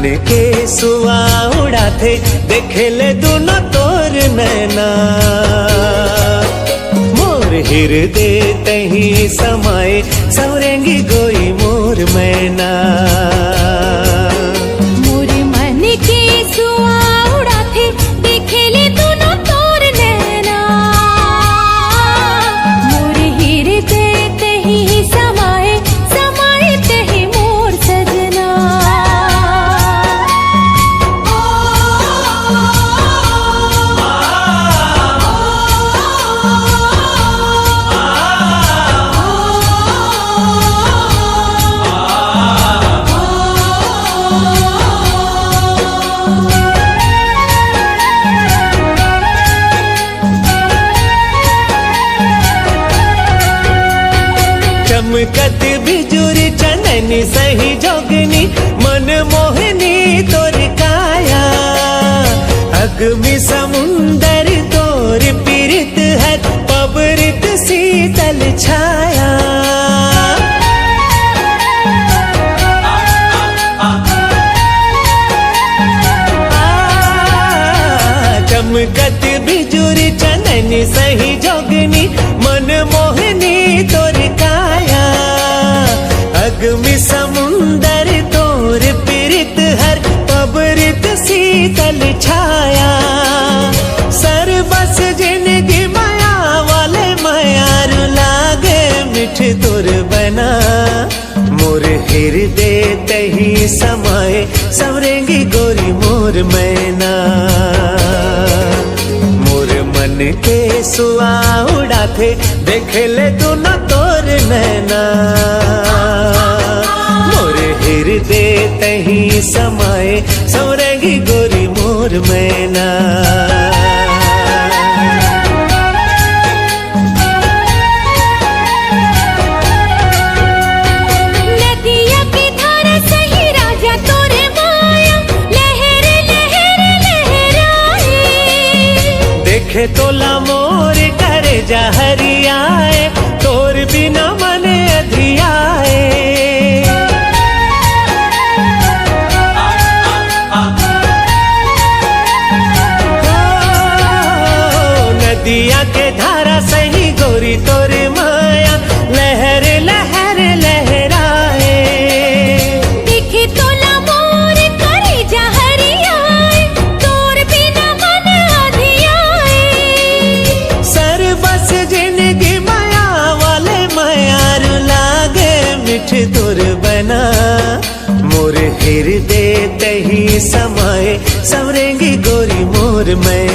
के सुआ उड़ाथे देखे ले दोनों तोर नैना। मोर हृदय तही समाए सवरेंगी गोई मोर मैना। मोर मन के सुआ उड़ाथे देखे ले दोनों तोर नैना। मोर हृदय तही समाए समाए तही मोर सजना। चमकत बिजुरी चननी सही जोगनी मन मोहनी तोर काया। अग्नि समुंदर तोर पीरित है पबरित शीतल छाया। चमकत बिजुरी चननी सही जोगनी मन मोहनी तोर काया। अग्नि समुंदर तोर पीरित हर पबरित शीतल छाया। सर बस जिनगी माया वाले मायार लागे मिठ तोर बना। मोर हृदय तही समाए सवरेंगी गोरी मोर मैना। मोर मन के सुआ उड़ाथे देखे ले दोनों तोर नैना। मोर हृदय तही समाए सवरेंगी गोरी मोर मैना। देखे तोला मोर करे जा हरियाए तोर बिना मन अधियाए। नदिया के धारा सही गोरी तोर माया लहर लहर लहराए। देखे तोला मोर करे जा हरियाए तोर बिना मन अधियाए। सर बस जिनगी माया वाले मायार लागे मिठ तोर बना। मोर हृदय तही समाए सवरेंगी गोरी मोर मैं।